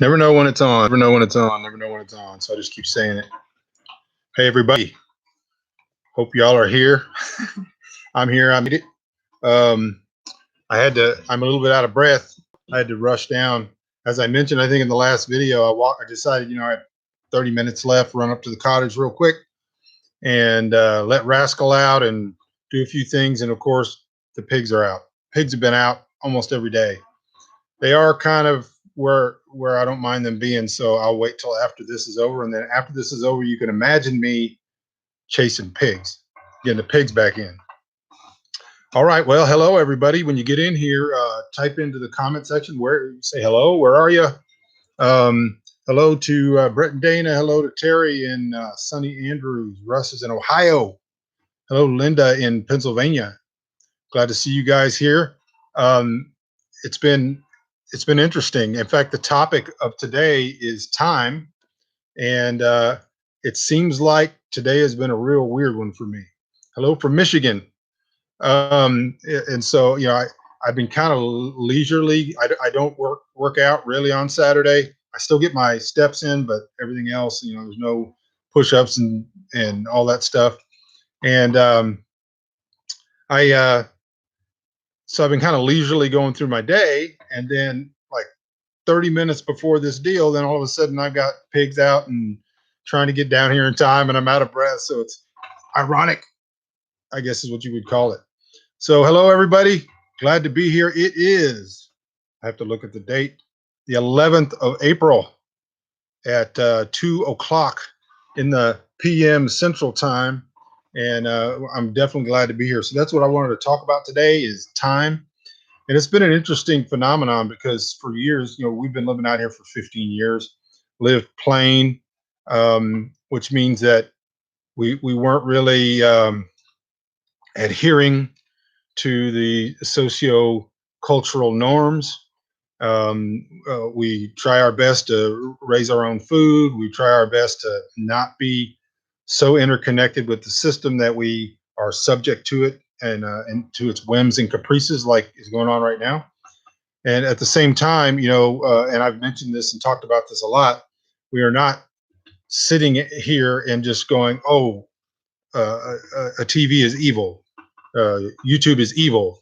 Never know when it's on. Never know when it's on. Never know when it's on. So I just keep saying it. Hey, everybody. Hope y'all are here. I'm here. I made it. Um, I'm a little bit out of breath. I had to rush down. As I mentioned, I think in the last video, I decided, I had 30 minutes left, run up to the cottage real quick and let Rascal out and do a few things. And of course, the pigs are out. Pigs have been out almost every day. They are kind of where I don't mind them being. So I'll wait till after this is over. And then after this is over, you can imagine me chasing pigs, getting the pigs back in. All right. Well, hello, everybody. When you get in here, type into the comment section where say hello. Where are you? Hello to Brett and Dana. Hello to Terry in sunny Andrews. Russ is in Ohio. Hello, Linda in Pennsylvania. Glad to see you guys here. It's been interesting. In fact, the topic of today is time, and it seems like today has been a real weird one for me. Hello from Michigan. And so I've been kind of leisurely. I don't work out really on Saturday. I still get my steps in, but everything else, there's no push-ups and all that stuff. And so I've been kind of leisurely going through my day, and then like 30 minutes before this deal, then all of a sudden I've got pigs out and trying to get down here in time, and I'm out of breath. So it's ironic, I guess is what you would call it. So hello, everybody. Glad to be here. It is, I have to look at the date, the 11th of April at 2 o'clock in the PM Central Time. And I'm definitely glad to be here. So that's what I wanted to talk about today is time. And it's been an interesting phenomenon because for years, we've been living out here for 15 years, lived plain, which means that we weren't really adhering to the socio-cultural norms. We try our best to raise our own food. We try our best to not be so interconnected with the system that we are subject to it and to its whims and caprices like is going on right now. And at the same time, and I've mentioned this and talked about this a lot, we are not sitting here and just going, oh, a TV is evil. YouTube is evil.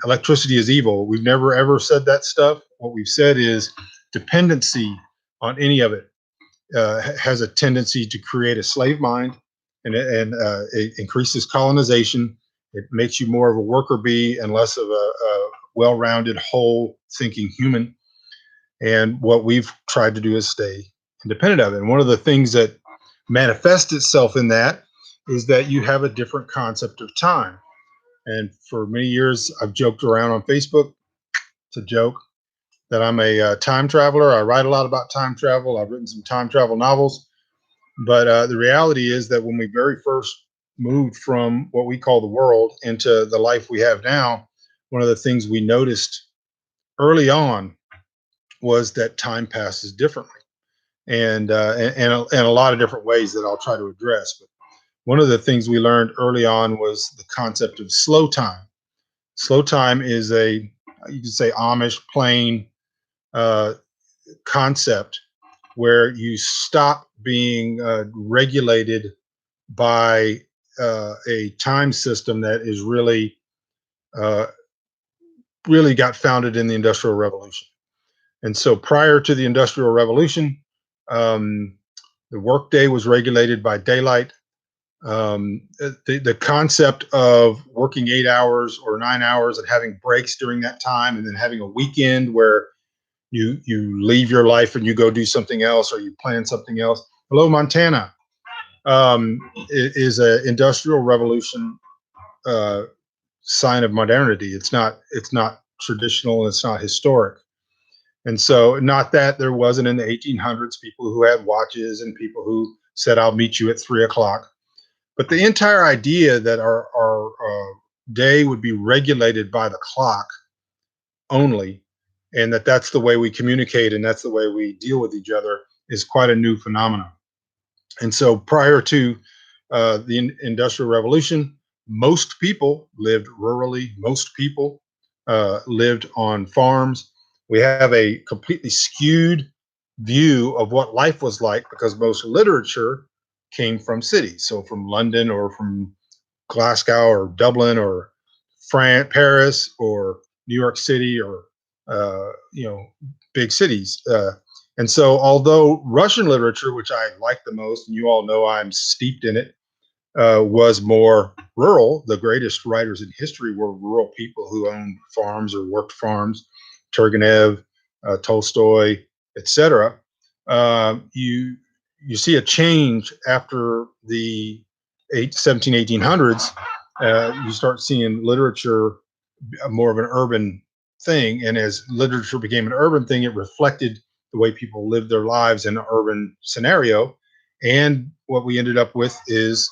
Electricity is evil. We've never ever said that stuff. What we've said is dependency on any of it has a tendency to create a slave mind, and it increases colonization. It makes you more of a worker bee and less of a well-rounded, whole thinking human. And what we've tried to do is stay independent of it. And one of the things that manifests itself in that is that you have a different concept of time. And for many years, I've joked around on Facebook. It's a joke that I'm a time traveler. I write a lot about time travel. I've written some time travel novels. But the reality is that when we very first moved from what we call the world into the life we have now, one of the things we noticed early on was that time passes differently, and in a lot of different ways that I'll try to address. But one of the things we learned early on was the concept of slow time. Slow time is you could say Amish plain concept where you stop being regulated by a time system that is uh, really got founded in the Industrial Revolution. And so prior to the Industrial Revolution, um, the workday was regulated by daylight. The concept of working 8 hours or 9 hours and having breaks during that time, and then having a weekend where you leave your life and you go do something else or you plan something else. Hello, Montana. Is an industrial revolution sign of modernity. It's not traditional. It's not historic. And so, not that there wasn't in the 1800s people who had watches and people who said, "I'll meet you at 3 o'clock." But the entire idea that our day would be regulated by the clock only, and that's the way we communicate and that's the way we deal with each other, is quite a new phenomenon. And so prior to the Industrial Revolution, most people lived rurally. Most people lived on farms. We have a completely skewed view of what life was like, because most literature came from cities. So from London or from Glasgow or Dublin or France, Paris or New York City or you know, big cities. And so, although Russian literature, which I like the most, and you all know I'm steeped in it, was more rural. The greatest writers in history were rural people who owned farms or worked farms. Turgenev, Tolstoy, etc. You see a change after the 1800s. You start seeing literature more of an urban thing, and as literature became an urban thing, it reflected the way people lived their lives in an urban scenario. And what we ended up with is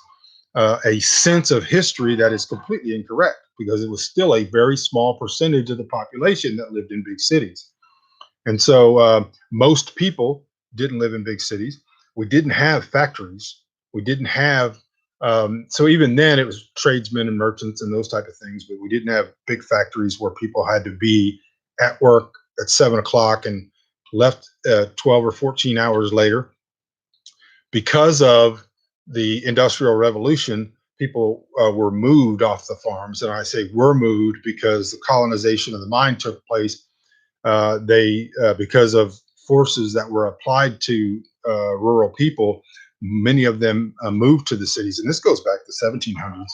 a sense of history that is completely incorrect, because it was still a very small percentage of the population that lived in big cities. And so most people didn't live in big cities. We didn't have factories. We didn't have, so even then it was tradesmen and merchants and those type of things, but we didn't have big factories where people had to be at work at 7 o'clock and left 12 or 14 hours later. Because of the Industrial Revolution, people were moved off the farms. And I say were moved because the colonization of the mind took place. They Because of forces that were applied to rural people, many of them moved to the cities, and this goes back to 1700s,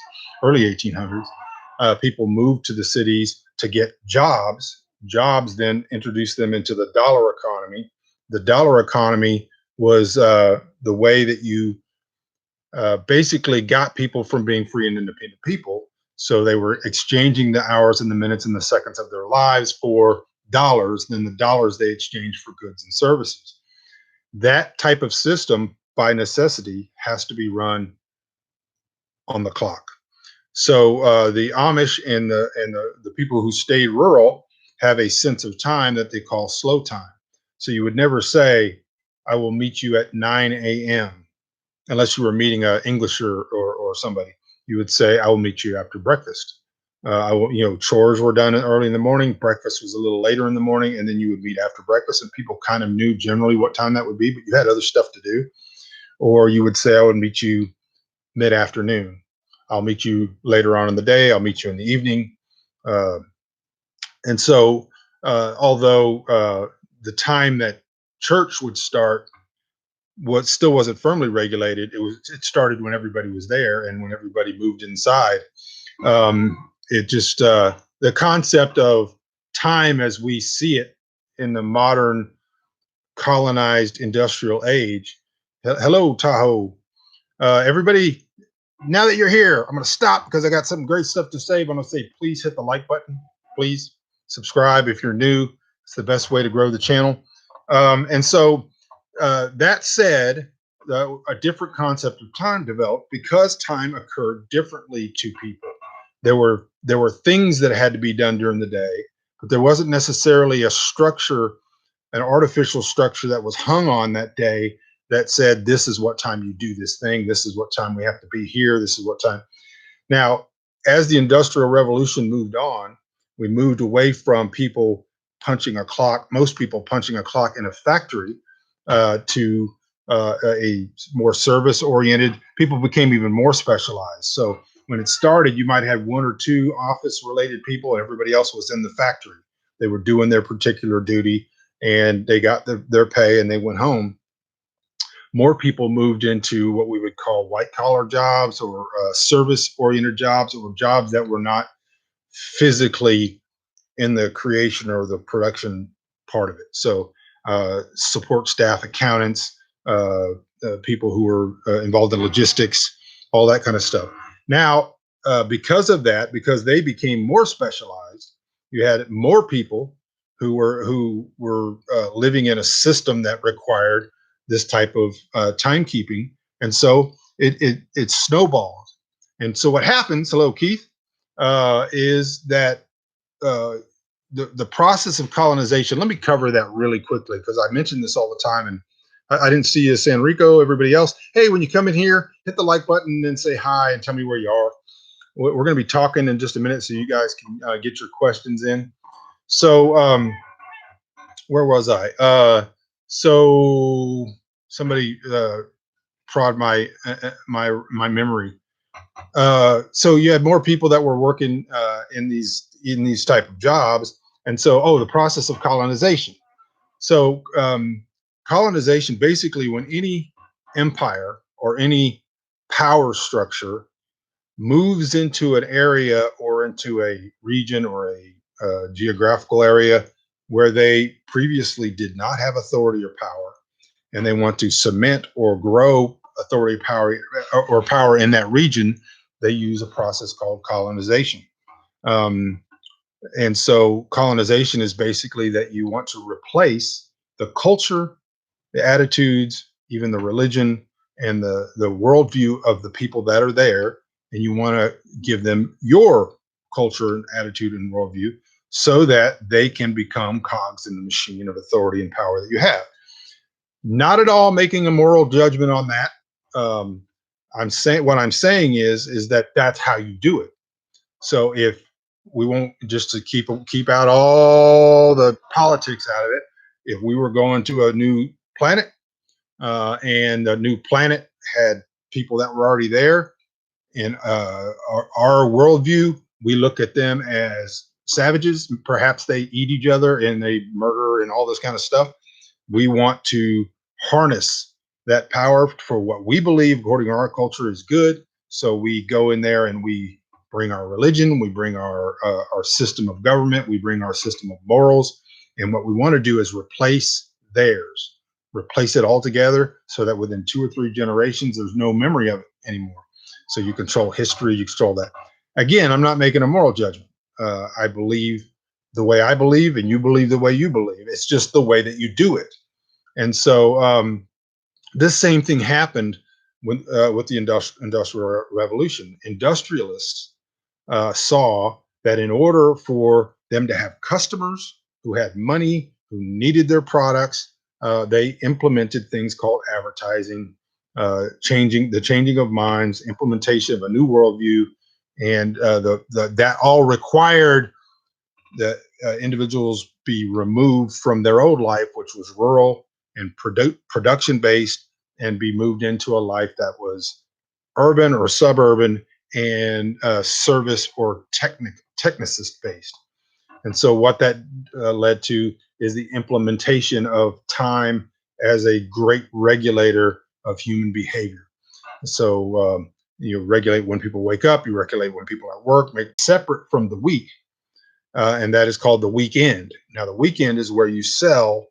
early 1800s. People moved to the cities to get jobs. Jobs then introduced them into the dollar economy. The dollar economy was the way that you basically got people from being free and independent people. So they were exchanging the hours and the minutes and the seconds of their lives for dollars. Then the dollars they exchanged for goods and services. That type of system, by necessity, has to be run on the clock. So the Amish and the people who stayed rural have a sense of time that they call slow time. So you would never say, "I will meet you at 9 a.m." unless you were meeting a Englisher or somebody. You would say, "I will meet you after breakfast." I will, chores were done early in the morning. Breakfast was a little later in the morning, and then you would meet after breakfast, and people kind of knew generally what time that would be, but you had other stuff to do. Or you would say, "I would meet you mid afternoon. I'll meet you later on in the day. I'll meet you in the evening." Uh, and so, although the time that church would start what still wasn't firmly regulated. It started when everybody was there and when everybody moved inside. It just The concept of time as we see it in the modern colonized industrial age. Hello, Tahoe. Everybody, now that you're here, I'm going to stop because I got some great stuff to say. But I'm going to say, please hit the like button. Please subscribe if you're new. It's the best way to grow the channel. And so, that said, a different concept of time developed because time occurred differently to people. There were things that had to be done during the day, but there wasn't necessarily a structure, an artificial structure that was hung on that day that said, this is what time you do this thing, this is what time we have to be here, this is what time. Now, as the Industrial Revolution moved on, we moved away from people punching a clock, most people punching a clock in a factory, to a more service oriented. People became even more specialized. So when it started, you might have one or two office related people, and everybody else was in the factory. They were doing their particular duty and they got their pay and they went home. More people moved into what we would call white collar jobs or service oriented jobs, or jobs that were not physically in the creation or the production part of it. So, support staff, accountants, people who were involved in logistics, all that kind of stuff. Now, because they became more specialized, you had more people who were living in a system that required this type of timekeeping, and so it snowballed. And so what happens? Hello, Keith. Is that uh, the process of colonization? Let me cover that really quickly because I mention this all the time, and I didn't see you, San Rico. Everybody else, hey, when you come in here, hit the like button and say hi and tell me where you are. We're going to be talking in just a minute, so you guys can get your questions in. So, where was I? So somebody prod my memory. So you had more people that were working in these type of jobs, and so the process of colonization. So colonization, basically, when any empire or any power structure moves into an area or into a region or a geographical area where they previously did not have authority or power, and they want to cement or grow authority, power, or power in that region, they use a process called colonization. Um, and so colonization is basically that you want to replace the culture, the attitudes, even the religion, and the worldview of the people that are there, and you want to give them your culture and attitude and worldview so that they can become cogs in the machine of authority and power that you have. Not at all making a moral judgment on that. Um, I'm saying what I'm saying is that that's how you do it. So if we won't just to keep out all the politics out of it, if we were going to a new planet and the new planet had people that were already there in our worldview, we look at them as savages. Perhaps they eat each other and they murder and all this kind of stuff. We want to harness that power for what we believe, according to our culture, is good. So we go in there and we bring our religion, we bring our system of government, we bring our system of morals, and what we want to do is replace theirs, replace it altogether, so that within 2 or 3 generations, there's no memory of it anymore. So you control history, you control that. Again, I'm not making a moral judgment. I believe the way I believe, and you believe the way you believe. It's just the way that you do it. And so this same thing happened with the industrial revolution. Industrialists saw that in order for them to have customers who had money, who needed their products, they implemented things called advertising, changing of minds, implementation of a new worldview, and that all required that individuals be removed from their old life, which was rural and production based, and be moved into a life that was urban or suburban and service or technicist based. And so, what that led to is the implementation of time as a great regulator of human behavior. So, you regulate when people wake up, you regulate when people are at work, make it separate from the week, and that is called the weekend. Now, the weekend is where you sell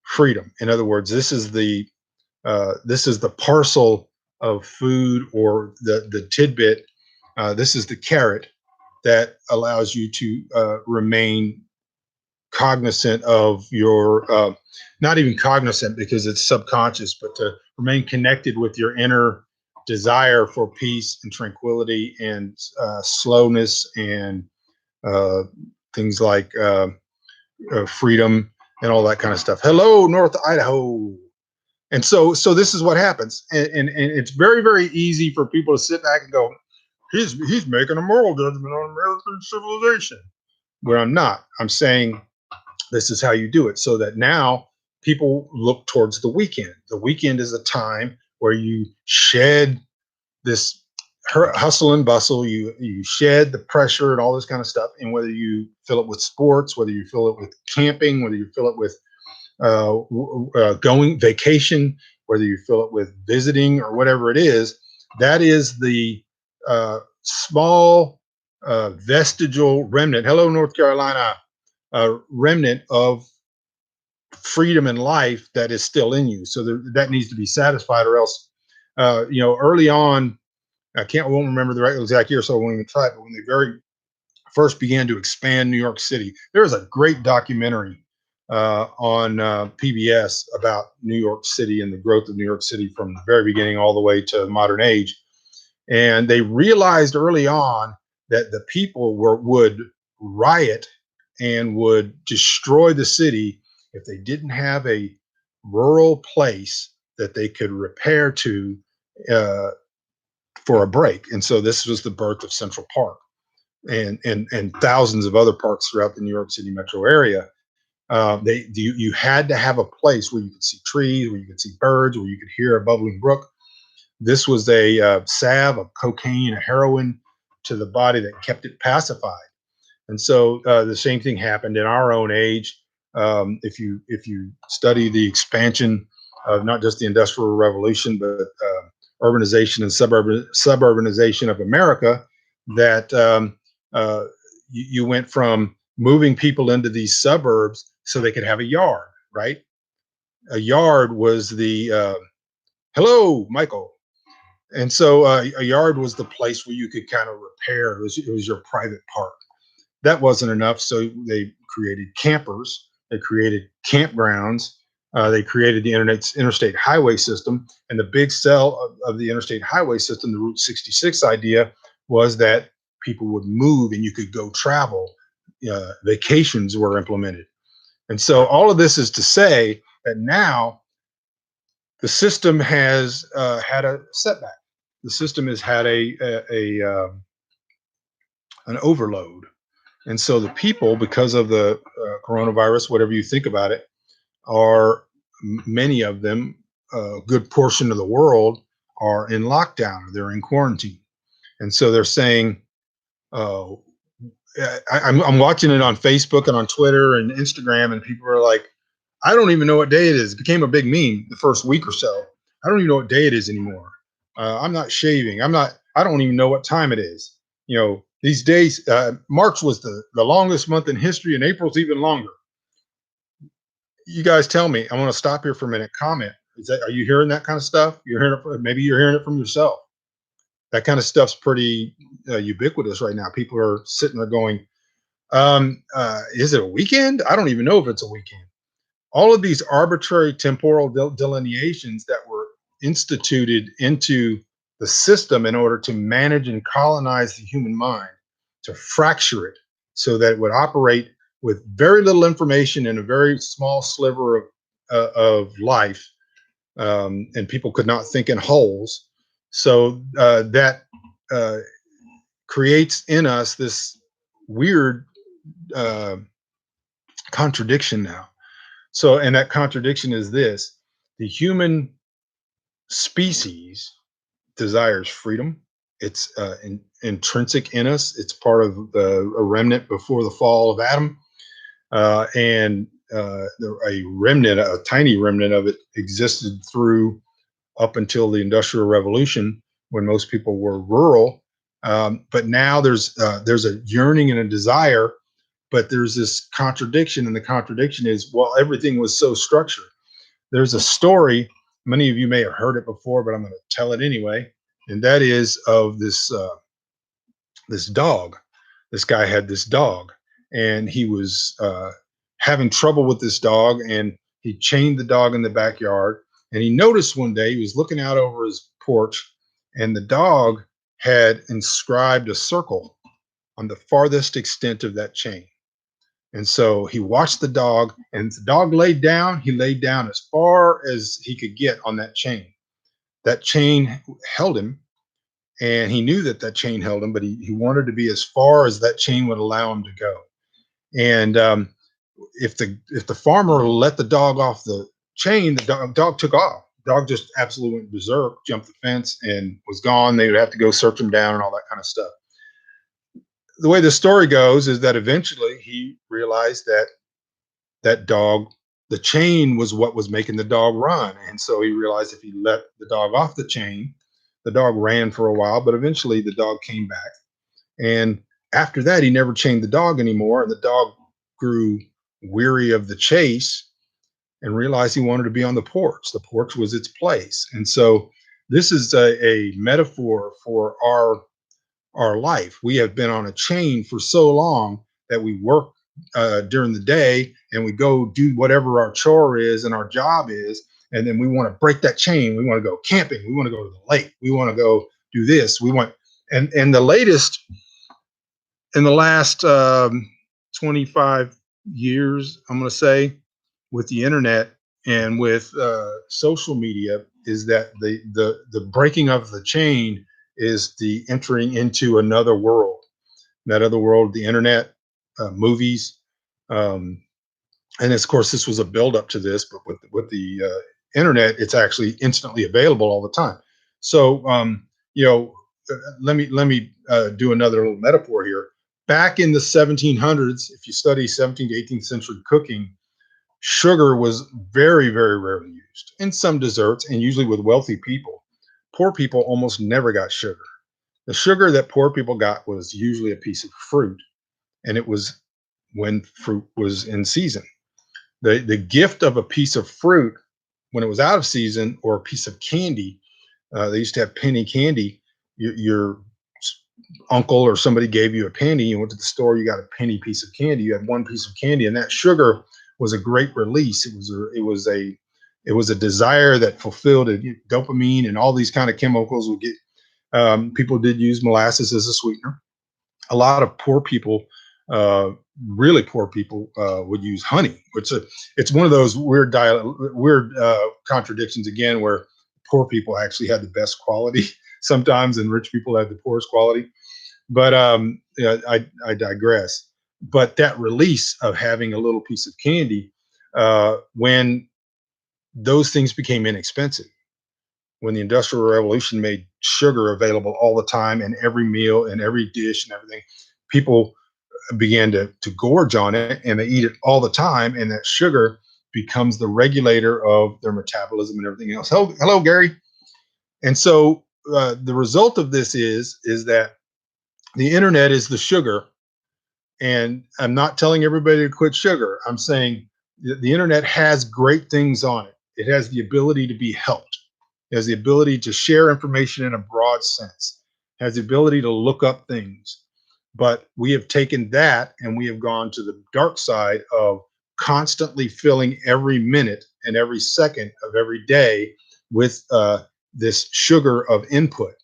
freedom. In other words, this is the parcel of food or the tidbit. This is the carrot that allows you to remain cognizant of your not even cognizant because it's subconscious, but to remain connected with your inner desire for peace and tranquility and slowness and uh, things like freedom and all that kind of stuff. Hello, North Idaho. And so this is what happens, and it's very very easy for people to sit back and go, he's making a moral judgment on American civilization. Where I'm not. I'm saying this is how you do it, so that now people look towards the weekend. The weekend is a time where you shed this hustle and bustle. You shed the pressure and all this kind of stuff, and whether you fill it with sports, whether you fill it with camping, whether you fill it with going vacation, whether you fill it with visiting or whatever it is, that is the small vestigial remnant. Hello, North Carolina. Remnant of freedom and life that is still in you. So that needs to be satisfied, or else, early on, I won't remember the right exact year, so I won't even try it. But when they very first began to expand New York City, there was a great documentary on PBS about New York City and the growth of New York City from the very beginning all the way to modern age. And they realized early on that the people would riot and would destroy the city if they didn't have a rural place that they could repair to uh, for a break. And so this was the birth of Central Park and thousands of other parks throughout the New York City metro area. You had to have a place where you could see trees, where you could see birds, where you could hear a bubbling brook. This was a salve of cocaine and heroin to the body that kept it pacified. And so the same thing happened in our own age. If you study the expansion of not just the Industrial Revolution, but urbanization and suburbanization of America, that you went from moving people into these suburbs so they could have a yard, right? A yard was the hello, Michael. And so a yard was the place where you could kind of repair. It was your private park. That wasn't enough, so they created campers, they created campgrounds, they created the interstate highway system. And the big sell of the interstate highway system, the Route 66 idea, was that people would move and you could go travel. Vacations were implemented. And so all of this is to say that now the system has had a setback. The system has had an overload. And so the people, because of the coronavirus, whatever you think about it, are many of them, a good portion of the world, are in lockdown or they're in quarantine. And so they're saying, uh, I'm watching it on Facebook and on Twitter and Instagram, and people are like, I don't even know what day it is. It became a big meme the first week or so. I don't even know what day it is anymore. I'm not shaving. I don't even know what time it is. These days, March was the longest month in history, and April's even longer. You guys tell me. I want to stop here for a minute. Comment. Are you hearing that kind of stuff? You're hearing it. Maybe you're hearing it from yourself. That kind of stuff's pretty ubiquitous right now. People are sitting there going, is it a weekend? I don't even know if it's a weekend. All of these arbitrary temporal delineations that were instituted into the system in order to manage and colonize the human mind, to fracture it so that it would operate with very little information in a very small sliver of life, and people could not think in wholes. So that uh, creates in us this weird uh, contradiction now. So, and that contradiction is this: the human species desires freedom. It's intrinsic in us. It's part of a remnant before the fall of Adam, and a remnant, a tiny remnant of it, existed through up until the Industrial Revolution, when most people were rural. But now there's a yearning and a desire, but there's this contradiction, and the contradiction is, well, everything was so structured. There's a story, many of you may have heard it before, but I'm going to tell it anyway, and that is of this dog. This guy had this dog, and he was having trouble with this dog, and he chained the dog in the backyard. And he noticed one day he was looking out over his porch, and the dog had inscribed a circle on the farthest extent of that chain. And so he watched the dog, and the dog laid down. He laid down as far as he could get on that chain. That chain held him, and he knew that that chain held him, but he wanted to be as far as that chain would allow him to go. And if the farmer let the dog off the chain, the dog took off. Dog just absolutely went berserk, jumped the fence, and was gone. They would have to go search him down and all that kind of stuff. The way the story goes is that eventually he realized that that dog, the chain was what was making the dog run. And so he realized if he let the dog off the chain, the dog ran for a while, but eventually the dog came back. And after that, he never chained the dog anymore. And the dog grew weary of the chase and realized he wanted to be on the porch. The porch was its place. And so this is a metaphor for our life. We have been on a chain for so long that we work during the day and we go do whatever our chore is and our job is. And then we want to break that chain. We want to go camping. We want to go to the lake. We want to go do this. And the latest in the last 25 years, I'm going to say, with the internet and with social media, is that the breaking of the chain is the entering into another world. That other world, the internet, movies, um, And of course, this was a build up to this, but with the internet, it's actually instantly available all the time. So, you know, let me do another little metaphor here. Back in the 1700s, if you study 17th to 18th century cooking, sugar was very, very rarely used in some desserts, and usually with wealthy people. Poor people almost never got sugar. The sugar that poor people got was usually a piece of fruit, and it was when fruit was in season. The gift of a piece of fruit when it was out of season, or a piece of candy. They used to have penny candy. Your uncle or somebody gave you a penny. You went to the store, you got a penny piece of candy. You had one piece of candy, and that sugar was a great release. It was a desire that fulfilled it. Dopamine and all these kind of chemicals would get. People did use molasses as a sweetener. A lot of poor people, uh, really poor people, would use honey, which it's one of those weird contradictions again, where poor people actually had the best quality sometimes, and rich people had the poorest quality. But yeah, I digress. But that release of having a little piece of candy, when those things became inexpensive, when the Industrial Revolution made sugar available all the time in every meal and every dish and everything, people began to gorge on it, and they eat it all the time, and that sugar becomes the regulator of their metabolism and everything else. Hello, Gary. And so the result of this is that the internet is the sugar. And I'm not telling everybody to quit sugar. I'm saying the internet has great things on it. It has the ability to be helped. It has the ability to share information in a broad sense. It has the ability to look up things. But we have taken that and we have gone to the dark side of constantly filling every minute and every second of every day with this sugar of input,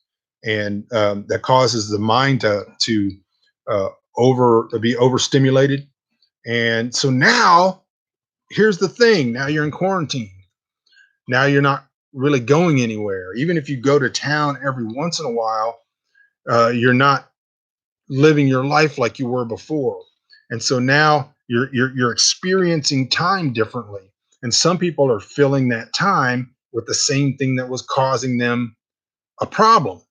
and that causes the mind to uh, over to be overstimulated. And so now, here's the thing: now you're in quarantine. Now you're not really going anywhere. Even if you go to town every once in a while, you're not living your life like you were before. And so now you're experiencing time differently. And some people are filling that time with the same thing that was causing them a problem,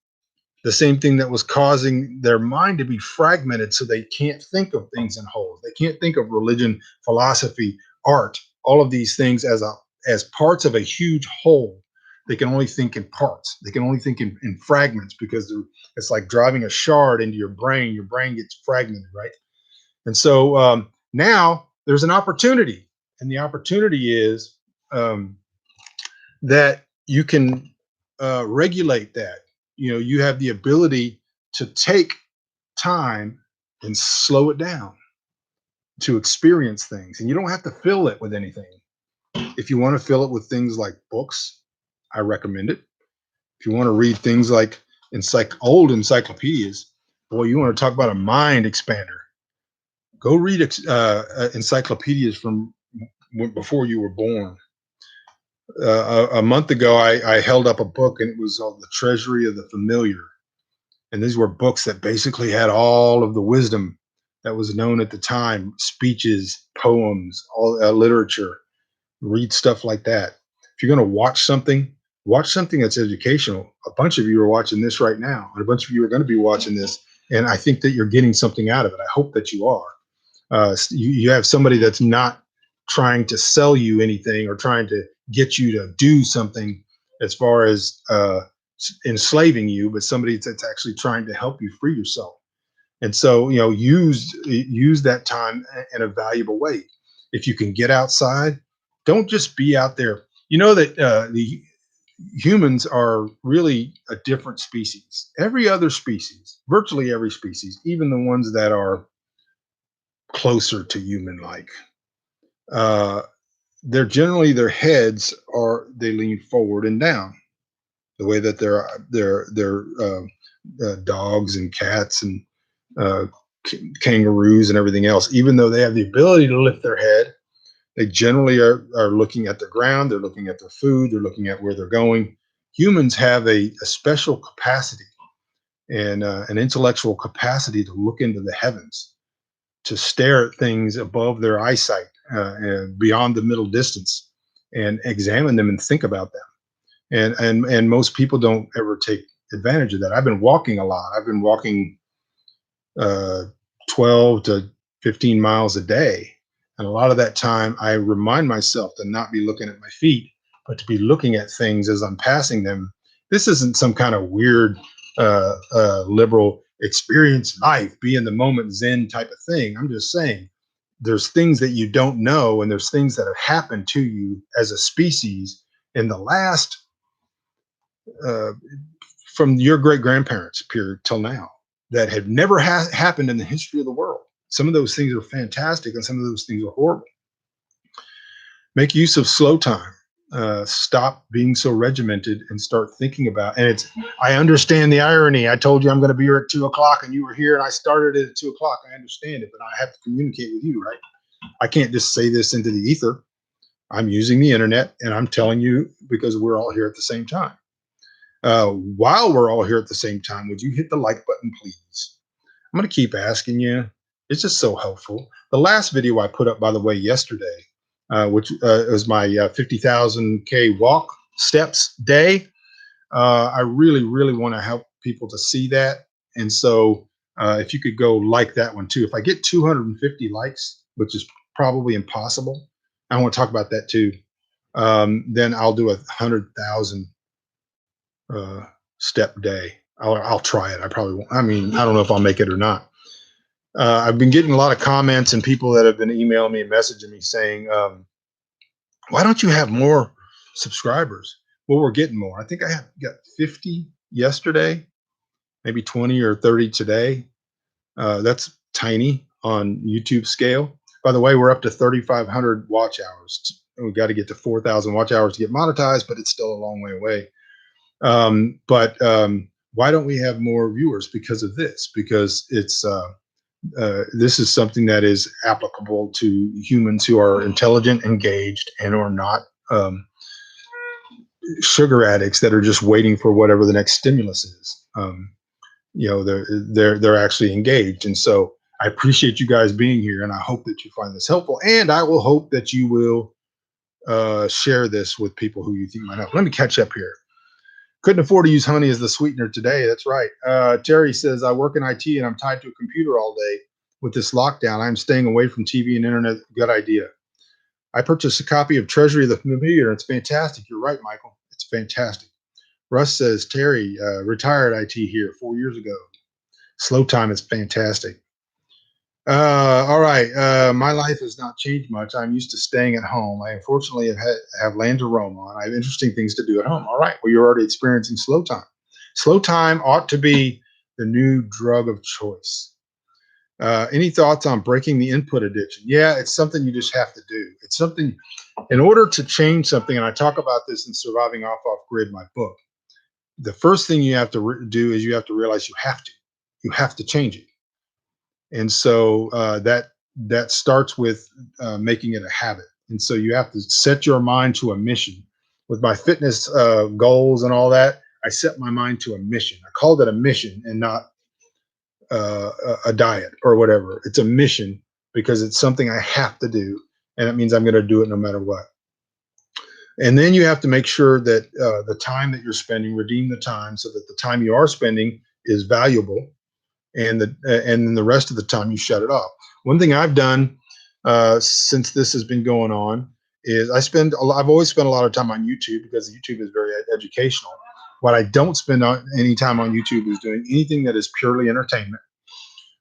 the same thing that was causing their mind to be fragmented, so they can't think of things in whole. They can't think of religion, philosophy, art, all of these things as parts of a huge whole. They can only think in parts. They can only think in fragments, because it's like driving a shard into your brain. Your brain gets fragmented, right? And so now there's an opportunity, and the opportunity is um, that you can regulate that. You have the ability to take time and slow it down, to experience things, and you don't have to fill it with anything. If you want to fill it with things like books, I recommend it. If you want to read things like old encyclopedias, boy, you want to talk about a mind expander. Go read encyclopedias from before you were born. A month ago, I held up a book, and it was called The Treasury of the Familiar. And these were books that basically had all of the wisdom that was known at the time: speeches, poems, all literature. Read stuff like that. If you're going to watch something that's educational. A bunch of you are watching this right now, and a bunch of you are going to be watching this. And I think that you're getting something out of it. I hope that you are. You have somebody that's not trying to sell you anything or trying to get you to do something as far as enslaving you, but somebody that's actually trying to help you free yourself. And so, use that time in a valuable way. If you can get outside, don't just be out there. You know that the humans are really a different species. Every other species, virtually every species, even the ones that are closer to human like, uh, they're generally, their heads are, they lean forward and down, the way that their dogs and cats and uh, kangaroos and everything else, even though they have the ability to lift their head, they generally are looking at the ground. They're looking at their food. They're looking at where they're going. Humans have a special capacity, and an intellectual capacity, to look into the heavens, to stare at things above their eyesight. beyond the middle distance and examine them and think about them. And most people don't ever take advantage of that. I've been walking a lot. I've been walking uh, 12 to 15 miles a day. And a lot of that time, I remind myself to not be looking at my feet, but to be looking at things as I'm passing them. This isn't some kind of weird liberal experience life, be in the moment Zen type of thing. I'm just saying there's things that you don't know, and there's things that have happened to you as a species in the last uh, from your great grandparents period till now that have never happened in the history of the world. Some of those things are fantastic, and some of those things are horrible. Make use of slow time. Stop being so regimented and start thinking about. And it's. I understand the irony. I told you I'm going to be here at 2 o'clock, and you were here, and I started it at 2 o'clock. I understand it, but I have to communicate with you, right? I can't just say this into the ether. I'm using the internet, and I'm telling you because we're all here at the same time. While we're all here at the same time, would you hit the like button, please? I'm going to keep asking you. It's just so helpful. The last video I put up, by the way, yesterday, which was my 50,000 K walk steps day. I really, really want to help people to see that. And so if you could go like that one too. If I get 250 likes, which is probably impossible, I want to talk about that too. Then I'll do 100,000 step day. I'll try it. I probably won't. I mean, I don't know if I'll make it or not. I've been getting a lot of comments and people that have been emailing me and messaging me saying, why don't you have more subscribers? Well, we're getting more. I think I got 50 yesterday, maybe 20 or 30 today. That's tiny on YouTube scale. By the way, we're up to 3,500 watch hours. We got to get to 4,000 watch hours to get monetized, but it's still a long way away. But why don't we have more viewers? Because of this, because it's this is something that is applicable to humans who are intelligent, engaged, and are not sugar addicts that are just waiting for whatever the next stimulus is. They're actually engaged, and so I appreciate you guys being here, and I hope that you find this helpful, and I will hope that you will share this with people who you think might help. Let me catch up here. Couldn't afford to use honey as the sweetener today. That's right. Terry says, I work in IT and I'm tied to a computer all day. With this lockdown, I'm staying away from TV and internet. Good idea. I purchased a copy of Treasury of the Familiar. It's fantastic. You're right, Michael. It's fantastic. Russ says, Terry, retired IT here 4 years ago. Slow time is fantastic. All right. My life has not changed much. I'm used to staying at home. I unfortunately have land to roam on. I have interesting things to do at home. All right. Well, you're already experiencing slow time. Slow time ought to be the new drug of choice. Any thoughts on breaking the input addiction? Yeah, it's something you just have to do. It's something in order to change something. And I talk about this in Surviving Off Grid, my book. The first thing you have to do is you have to realize you have to change it. And so that starts with making it a habit. And so you have to set your mind to a mission. With my fitness goals and all that, I set my mind to a mission. I called it a mission and not a diet or whatever. It's a mission because it's something I have to do, and it means I'm going to do it no matter what. And then you have to make sure that the time that you're spending, redeem the time so that the time you are spending is valuable, and then the rest of the time you shut it off. One thing I've done since this has been going on is I've always spent a lot of time on YouTube because YouTube is very educational. What I don't spend any time on YouTube is doing anything that is purely entertainment.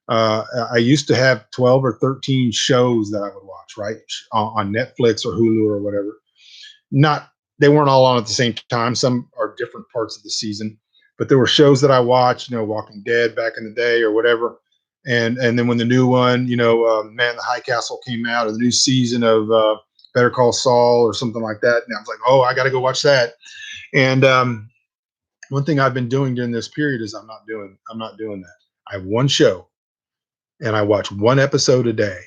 I used to have 12 or 13 shows that I would watch, right, on Netflix or Hulu or whatever. They weren't all on at the same time. Some are different parts of the season, but there were shows that I watched, Walking Dead back in the day or whatever. And then when the new one, Man, the High Castle came out, or the new season of Better Call Saul or something like that, and I was like, oh, I got to go watch that. And one thing I've been doing during this period is I'm not doing that. I have one show, and I watch one episode a day.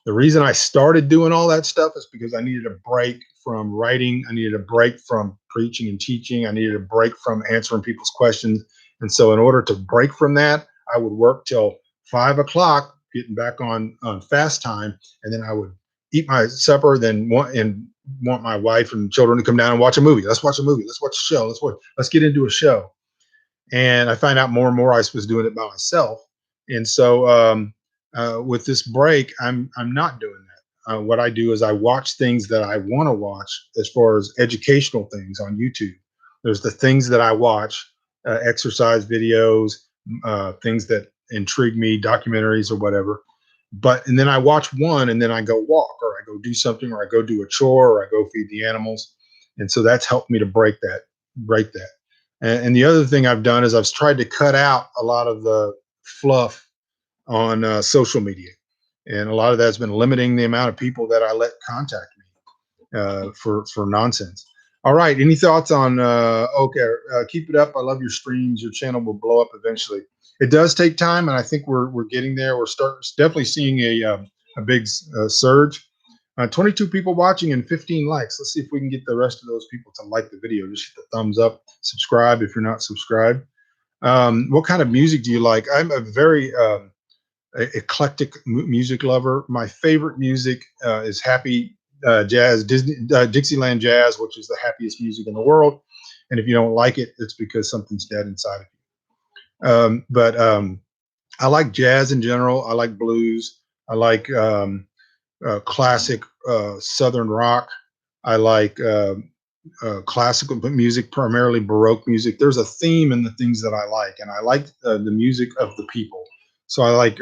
The reason I started doing all that stuff is because I needed a break from writing. I needed a break from preaching and teaching. I needed a break from answering people's questions. And so in order to break from that, I would work till 5 o'clock, getting back on fast time. And then I would eat my supper, then want my wife and children to come down and watch a movie. Let's watch a movie. Let's watch a show. Let's get into a show. And I find out more and more I was doing it by myself. And so with this break, I'm not doing that. What I do is I watch things that I want to watch as far as educational things on YouTube. There's the things that I watch, exercise videos, things that intrigue me, documentaries or whatever. But and then I watch one, and then I go walk, or I go do something, or I go do a chore, or I go feed the animals. And so that's helped me to break that. And the other thing I've done is I've tried to cut out a lot of the fluff on social media, and a lot of that's been limiting the amount of people that I let contact me for nonsense. All right, any thoughts on? Okay, keep it up. I love your streams. Your channel will blow up eventually. It does take time, and I think we're getting there. We're definitely seeing a big surge. 22 people watching and 15 likes. Let's see if we can get the rest of those people to like the video. Just hit the thumbs up, subscribe if you're not subscribed. What kind of music do you like? I'm a very eclectic music lover. My favorite music is happy jazz, Dixieland jazz, which is the happiest music in the world. And if you don't like it, it's because something's dead inside of you. But I like jazz in general. I like blues. I like classic Southern rock. I like classical music, primarily Baroque music. There's a theme in the things that I like, and I like the music of the people. So I like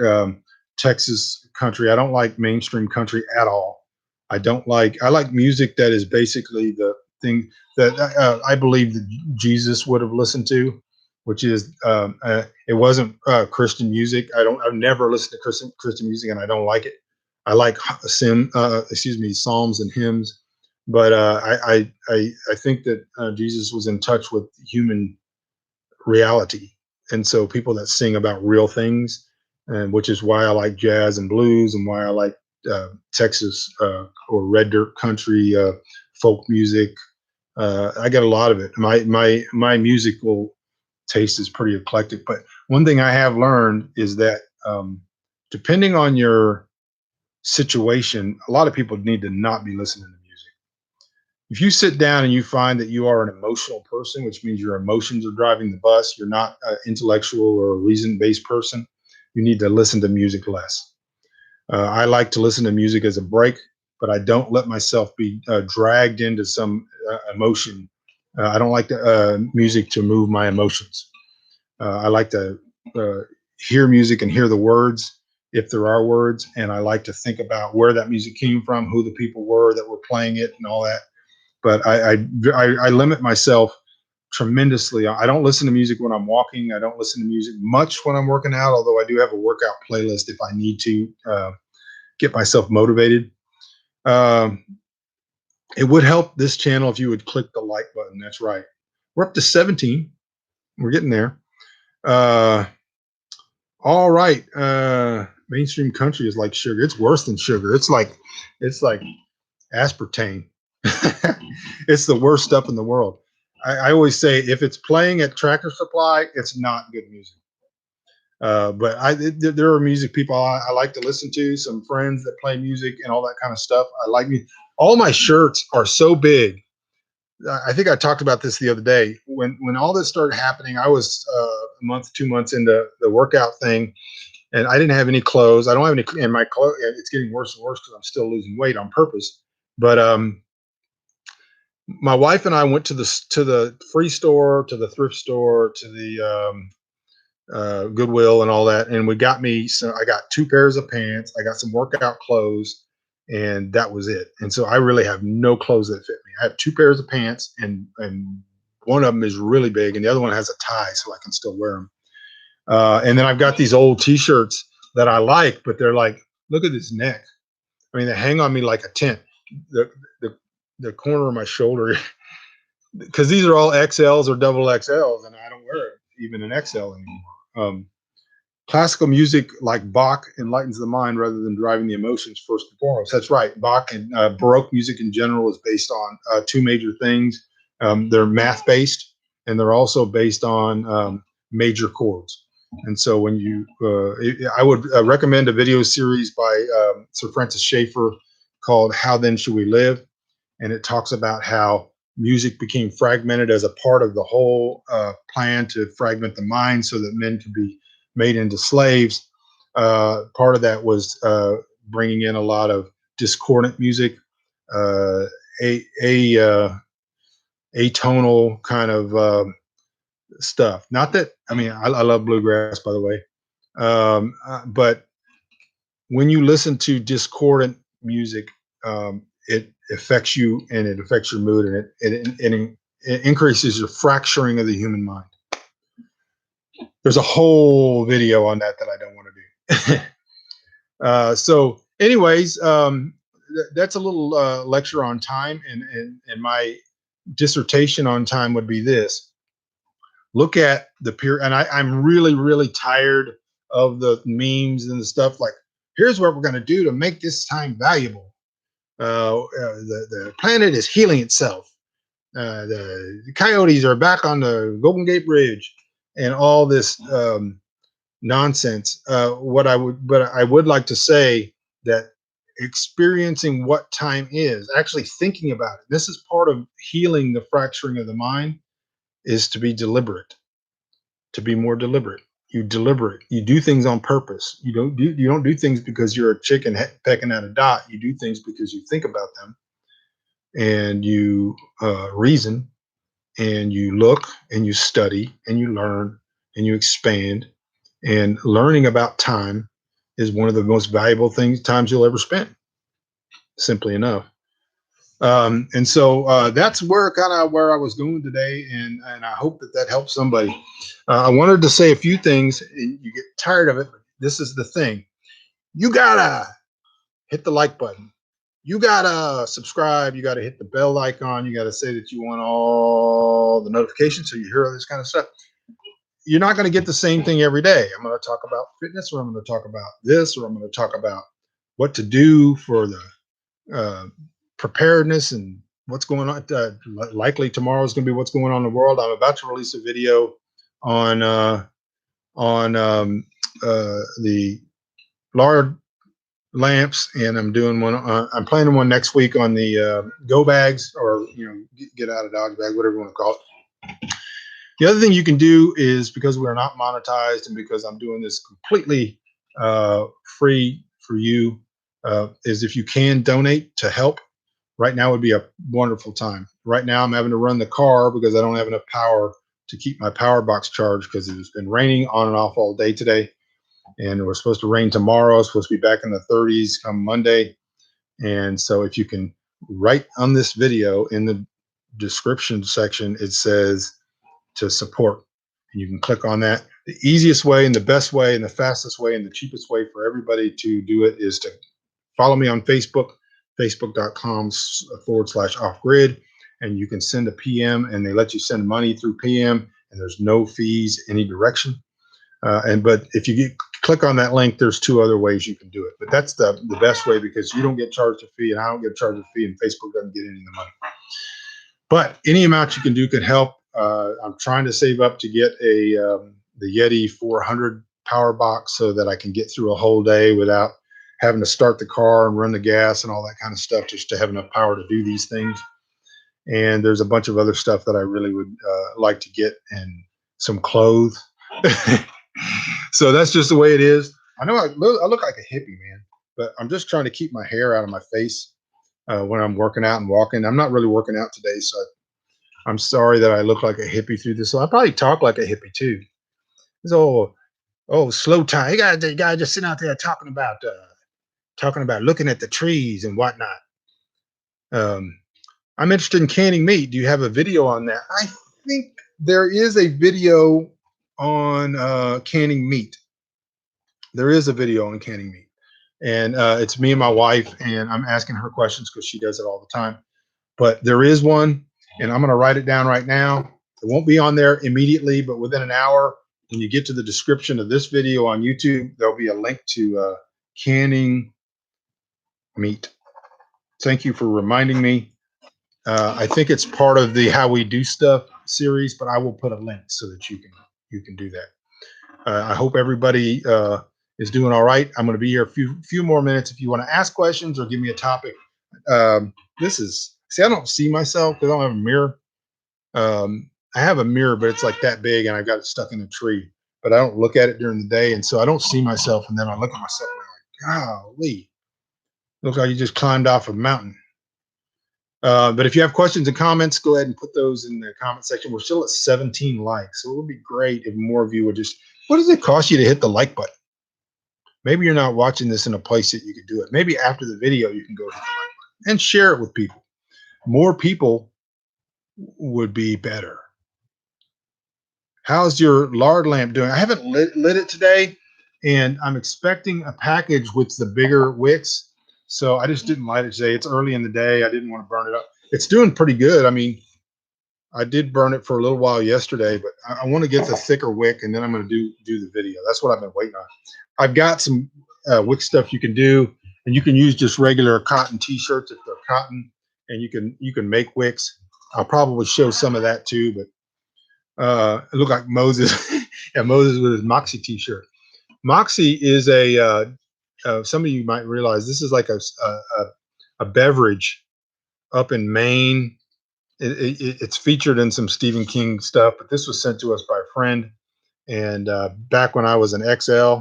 Texas country. I don't like mainstream country at all. I like music that is basically the thing that I believe that Jesus would have listened to, which is it wasn't Christian music. I've never listened to Christian music, and I don't like it. I like psalms and hymns, but I think that Jesus was in touch with human reality, and so people that sing about real things, and which is why I like jazz and blues, and why I like Texas or red dirt country folk music. I get a lot of it. My musical taste is pretty eclectic, but one thing I have learned is that depending on your situation, a lot of people need to not be listening to music. If you sit down and you find that you are an emotional person, which means your emotions are driving the bus, you're not an intellectual or a reason-based person, you need to listen to music less. I like to listen to music as a break, but I don't let myself be dragged into some emotion. I don't like music to move my emotions. I like to uh, hear music and hear the words, if there are words, and I like to think about where that music came from, who the people were that were playing it, and all that. But I limit myself tremendously. I don't listen to music when I'm walking. I don't listen to music much when I'm working out, although I do have a workout playlist if I need to get myself motivated. Um, it would help this channel if you would click the like button. That's right. We're up to 17. We're getting there. Uh, all right. Mainstream country is like sugar. It's worse than sugar. It's like aspartame. It's the worst stuff in the world. I always say if it's playing at Tractor Supply, it's not good music. But there are music people I like to listen to. Some friends that play music and all that kind of stuff. I like me. All my shirts are so big. I think I talked about this the other day. When all this started happening, I was a month, 2 months into the workout thing, and I didn't have any clothes. I don't have any, and my clothes. It's getting worse and worse because I'm still losing weight on purpose. But my wife and I went to the free store, to the thrift store, to the Goodwill and all that, and we got me. So I got 2 pairs of pants. I got some workout clothes, and that was it. And so I really have no clothes that fit me. I have 2 pairs of pants, and one of them is really big, and the other one has a tie, so I can still wear them. And then I've got these old T-shirts that I like, but they're like, look at this neck. I mean, they hang on me like a tent. The the corner of my shoulder, because these are all XLs or double XLs, and I don't wear even an XL anymore. Classical music like Bach enlightens the mind rather than driving the emotions first and foremost. That's right. Bach and Baroque music in general is based on two major things. They're math based, and they're also based on major chords. And so I would recommend a video series by Sir Francis Schaeffer called How Then Should We Live? And it talks about how music became fragmented as a part of the whole plan to fragment the mind so that men could be made into slaves. Part of that was bringing in a lot of discordant music, uh, a atonal kind of stuff. Not that I mean, I love bluegrass, by the way, but when you listen to discordant music, it affects you and it affects your mood, and it increases the fracturing of the human mind. There's a whole video on that I don't want to do. So, anyways, that's a little lecture on time, and my dissertation on time would be this: look at the peer, and I'm really, really tired of the memes and the stuff like, here's what we're going to do to make this time valuable. The planet is healing itself. The coyotes are back on the Golden Gate Bridge, and all this nonsense. But I would like to say that experiencing what time is, actually thinking about it. This is part of healing the fracturing of the mind, is to be deliberate, to be more deliberate. You deliberate. You do things on purpose. You don't do things because you're a chicken pecking at a dot. You do things because you think about them, and you reason, and you look, and you study, and you learn, and you expand. And learning about time is one of the most valuable times you'll ever spend, simply enough. And so that's where I was going today, and I hope that helps somebody. I wanted to say a few things. And you get tired of it, but this is the thing: you gotta hit the like button, you gotta subscribe, you gotta hit the bell icon, you gotta say that you want all the notifications so you hear all this kind of stuff. You're not going to get the same thing every day. I'm going to talk about fitness, or I'm going to talk about this, or I'm going to talk about what to do for the uh, preparedness and what's going on. Likely tomorrow is going to be what's going on in the world. I'm about to release a video on the lard lamps, and I'm doing one. I'm planning one next week on the go bags, or get out of dodge bag, whatever you want to call it. The other thing you can do is, because we're not monetized and because I'm doing this completely free for you, is if you can donate to help. Right now would be a wonderful time. Right now I'm having to run the car because I don't have enough power to keep my power box charged, because it's been raining on and off all day today. And we're supposed to rain tomorrow. It's supposed to be back in the 30s come Monday. And so if you can, write on this video in the description section, it says to support, and you can click on that. The easiest way and the best way and the fastest way and the cheapest way for everybody to do it is to follow me on Facebook, facebook.com/off grid, and you can send a PM, and they let you send money through PM, and there's no fees any direction. But if you click on that link, there's two other ways you can do it, but that's the best way, because you don't get charged a fee, and I don't get charged a fee, and Facebook doesn't get any of the money. But any amount you can do can help. I'm trying to save up to get the Yeti 400 power box so that I can get through a whole day without having to start the car and run the gas and all that kind of stuff, just to have enough power to do these things. And there's a bunch of other stuff that I really would like to get, and some clothes. So that's just the way it is. I know I look like a hippie, man, but I'm just trying to keep my hair out of my face when I'm working out and walking. I'm not really working out today, so I'm sorry that I look like a hippie through this. So I probably talk like a hippie too. So, slow time. You guys just sitting out there talking about looking at the trees and whatnot. Um, I'm interested in canning meat. Do you have a video on that? I think there is a video on canning meat. There is a video on canning meat, and it's me and my wife, and I'm asking her questions because she does it all the time. But there is one, and I'm going to write it down right now. It won't be on there immediately, but within an hour, when you get to the description of this video on YouTube, there'll be a link to canning meat. Thank you for reminding me. I think it's part of the How We Do Stuff series, but I will put a link so that you can do that. I hope everybody is doing all right. I'm going to be here a few more minutes. If you want to ask questions or give me a topic, This is, see, I don't see myself because I don't have a mirror. I have a mirror, but it's like that big, and I got it stuck in a tree. But I don't look at it during the day, and so I don't see myself. And then I look at myself and I'm like, golly, looks like you just climbed off a mountain. But if you have questions and comments, go ahead and put those in the comment section. We're still at 17 likes, so it would be great if more of you would just. What does it cost you to hit the like button? Maybe you're not watching this in a place that you could do it. Maybe after the video, you can go hit the like button and share it with people. More people would be better. How's your lard lamp doing? I haven't lit it today, and I'm expecting a package with the bigger wicks. So I just didn't light it today. It's early in the day. I didn't want to burn it up. It's doing pretty good. I mean, I did burn it for a little while yesterday, but I want to get the thicker wick, and then I'm going to do the video. That's what I've been waiting on. I've got some wick stuff you can do, and you can use just regular cotton t-shirts if they're cotton, and you can make wicks. I'll probably show some of that too, but it looked like Moses. Yeah, Moses with his Moxie t-shirt. Moxie is some of you might realize this is like a beverage up in Maine. It's featured in some Stephen King stuff, but this was sent to us by a friend. And back when I was an XL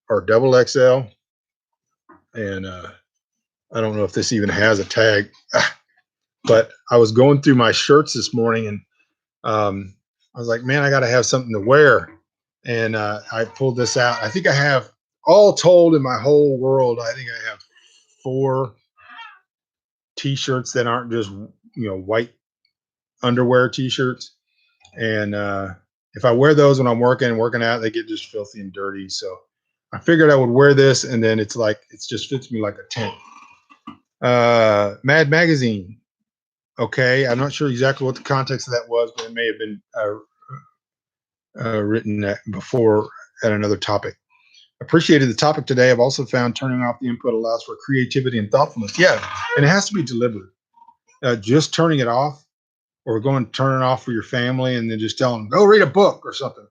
or double XL, and I don't know if this even has a tag, but I was going through my shirts this morning, and I was like, man, I got to have something to wear. And I pulled this out. I think I have, all told in my whole world, I think I have 4 t-shirts that aren't just, white underwear t-shirts. And if I wear those when I'm working out, they get just filthy and dirty. So I figured I would wear this, and then it's just fits me like a tent. Mad Magazine. Okay, I'm not sure exactly what the context of that was, but it may have been written before at another topic. Appreciated the topic today. I've also found turning off the input allows for creativity and thoughtfulness. Yeah, and it has to be deliberate. Just turning it off, or going to turn it off for your family, and then just tell them, go read a book or something.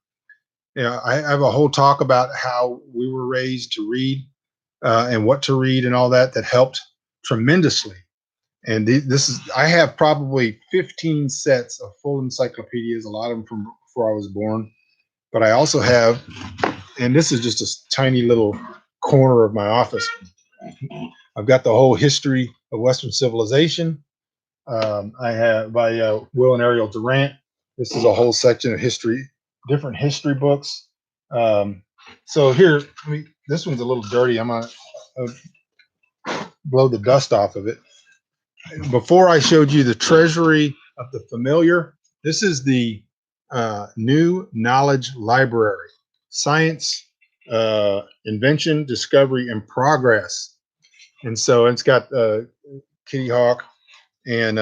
I have a whole talk about how we were raised to read and what to read and all that helped tremendously. And I have probably 15 sets of full encyclopedias, a lot of them from before I was born. But I also have, and this is just a tiny little corner of my office, I've got the whole history of Western civilization. I have by Will and Ariel Durant. This is a whole section of history, different history books. So here, this one's a little dirty. I'm gonna blow the dust off of it. Before I showed you the Treasury of the Familiar, this is the New Knowledge Library: Science, Invention, Discovery, and Progress. And so it's got Kitty Hawk. And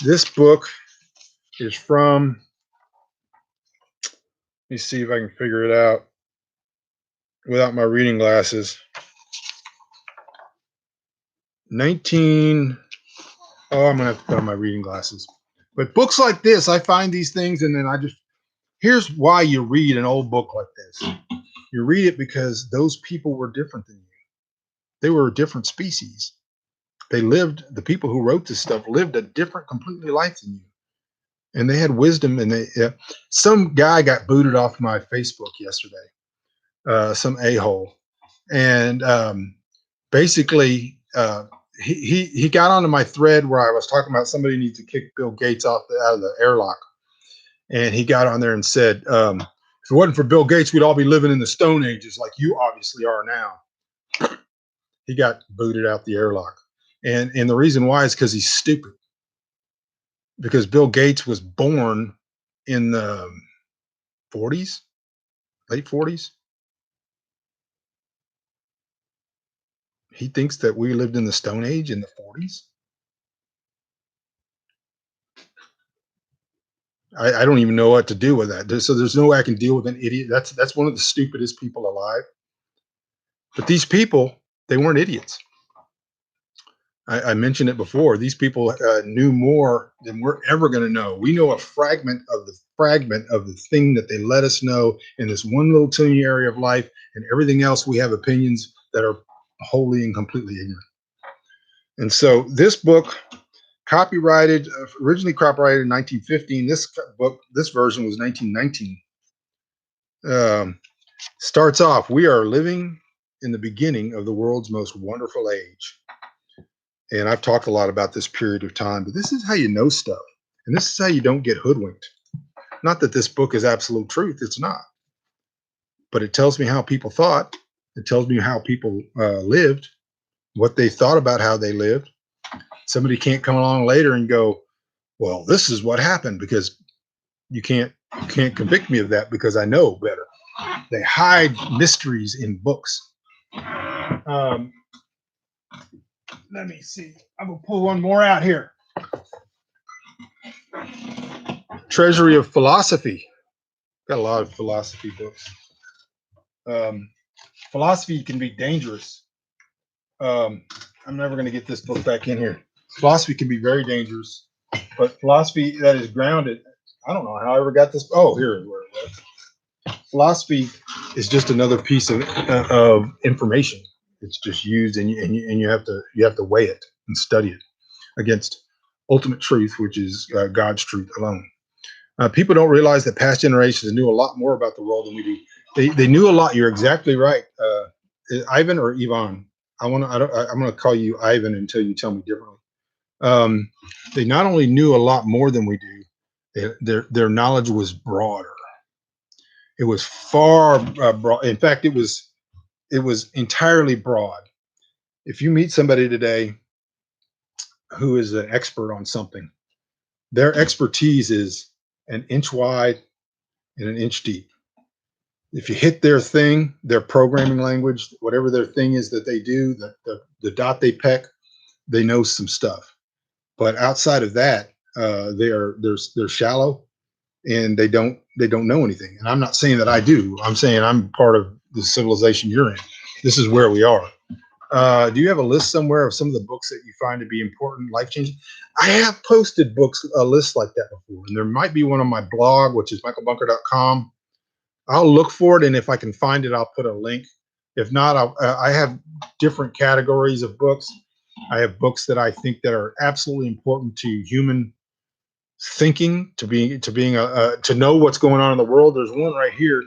this book is from, let me see if I can figure it out without my reading glasses. 19, oh, I'm going to have to put on my reading glasses. But books like this, I find these things, and then here's why you read an old book like this. You read it because those people were different than you. They were a different species. The people who wrote this stuff lived a different, completely life than you. And they had wisdom, and some guy got booted off my Facebook yesterday, some a-hole. And basically, he got onto my thread where I was talking about somebody needs to kick Bill Gates out of the airlock. And he got on there and said, if it wasn't for Bill Gates, we'd all be living in the Stone Ages like you obviously are now. He got booted out the airlock. And the reason why is because he's stupid. Because Bill Gates was born in the 40s, late 40s. He thinks that we lived in the Stone Age in the 40s. I don't even know what to do with that. So there's no way I can deal with an idiot. That's one of the stupidest people alive. But these people, they weren't idiots. I mentioned it before. These people knew more than we're ever going to know. We know a fragment of the thing that they let us know in this one little teeny area of life, and everything else we have opinions that are wholly and completely ignorant. And so this book, copyrighted, originally copyrighted in 1915. This book, this version was 1919. Um, Starts off, we are living in the beginning of the world's most wonderful age. And I've talked a lot about this period of time, but this is how you know stuff. And this is how you don't get hoodwinked. Not that this book is absolute truth, it's not. But it tells me how people thought. It tells me how people lived, what they thought about how they lived. Somebody can't come along later and go, well, this is what happened, because you can't convict me of that because I know better. They hide mysteries in books. Um, Let me see. I'm gonna pull one more out here. Treasury of Philosophy. Got a lot of philosophy books. Um, Philosophy can be dangerous. I'm never going to get this book back in here. Philosophy can be very dangerous, but philosophy that is grounded. I don't know how I ever got this. Oh, here is where it was. Philosophy is just another piece of information. It's just used, and you have to weigh it and study it against ultimate truth, which is God's truth alone. People don't realize that past generations knew a lot more about the world than we do. They knew a lot. You're exactly right. Ivan or Ivan? I'm going to call you Ivan until you tell me differently. They not only knew a lot more than we do, their knowledge was broader. It was far broad. In fact, it was entirely broad. If you meet somebody today who is an expert on something, their expertise is an inch wide and an inch deep. If you hit their thing, their programming language, whatever their thing is that they do, the dot they peck, they know some stuff. But outside of that, they're shallow, and they don't know anything. And I'm not saying that I do. I'm saying I'm part of the civilization you're in. This is where we are. Do you have a list somewhere of some of the books that you find to be important, life changing? I have posted books, a list like that before, and there might be one on my blog, which is michaelbunker.com. I'll look for it, and if I can find it, I'll put a link. If not, I have different categories of books. I have books that I think that are absolutely important to human thinking, to know what's going on in the world. There's one right here,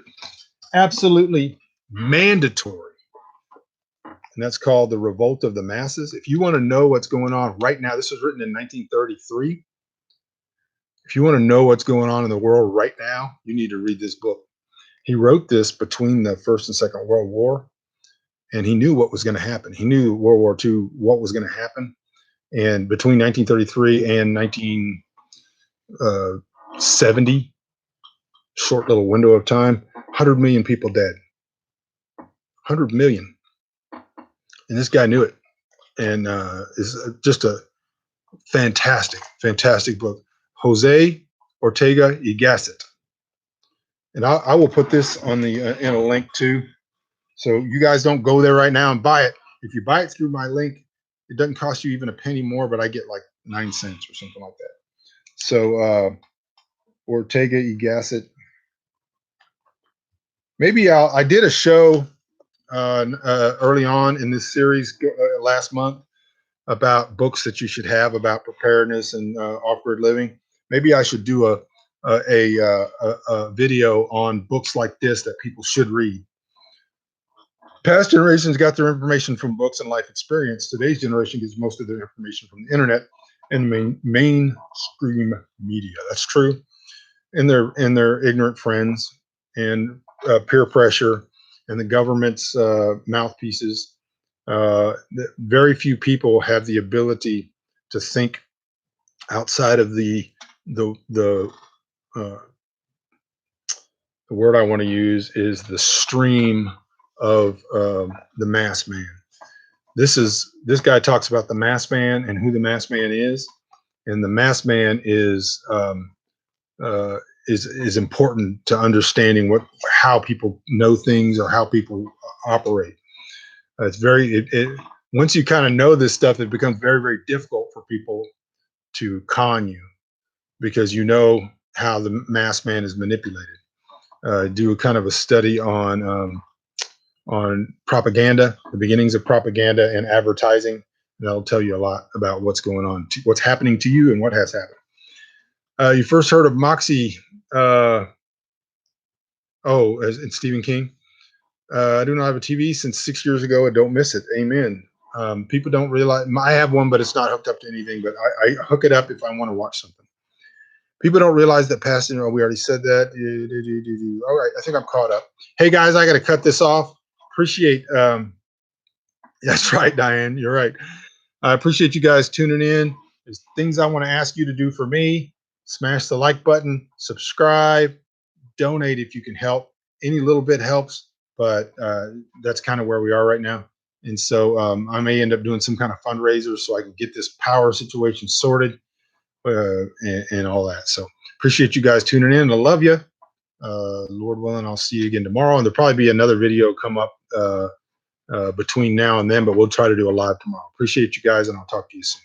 absolutely mandatory, and that's called The Revolt of the Masses. If you want to know what's going on right now, this was written in 1933. If you want to know what's going on in the world right now, you need to read this book. He wrote this between the First and Second World War, and he knew what was going to happen. He knew World War II, what was going to happen. And between 1933 and 1970, short little window of time, 100 million people dead. 100 million. And this guy knew it. And is just a fantastic, fantastic book. Jose Ortega y Gasset. And I will put this on the in a link too. So you guys don't go there right now and buy it. If you buy it through my link, it doesn't cost you even a penny more, but I get like 9 cents or something like that. So Ortega y Gasset. Maybe I did a show early on in this series last month about books that you should have about preparedness and off-grid living. Maybe I should do a video on books like this that people should read. Past generations got their information from books and life experience. Today's generation gets most of their information from the internet and mainstream media. That's true. And their ignorant friends and peer pressure and the government's mouthpieces. Very few people have the ability to think outside of uh, the word I want to use is the stream of the mass man. This guy talks about the mass man and who the mass man is, and the mass man is important to understanding how people know things or how people operate. Once you kind of know this stuff, it becomes very, very difficult for people to con you because you know how the mass man is manipulated. Do a kind of a study on propaganda, the beginnings of propaganda and advertising. That'll tell you a lot about what's going on, what's happening to you, and what has happened. You first heard of Moxie. Uh, as in Stephen King. I do not have a TV since 6 years ago. I don't miss it. Amen. People don't realize I have one, but it's not hooked up to anything. But I hook it up if I want to watch something. People don't realize that passing. Oh, we already said that. All right, I think I'm caught up. Hey guys, I got to cut this off. Appreciate. That's right, Diane. You're right. I appreciate you guys tuning in. There's things I want to ask you to do for me. Smash the like button, subscribe, donate if you can help. Any little bit helps, but that's kind of where we are right now. And so I may end up doing some kind of fundraiser so I can get this power situation sorted and all that. So appreciate you guys tuning in. I love you. Lord willing, I'll see you again tomorrow. And there'll probably be another video come up between now and then, but we'll try to do a live tomorrow. Appreciate you guys, and I'll talk to you soon.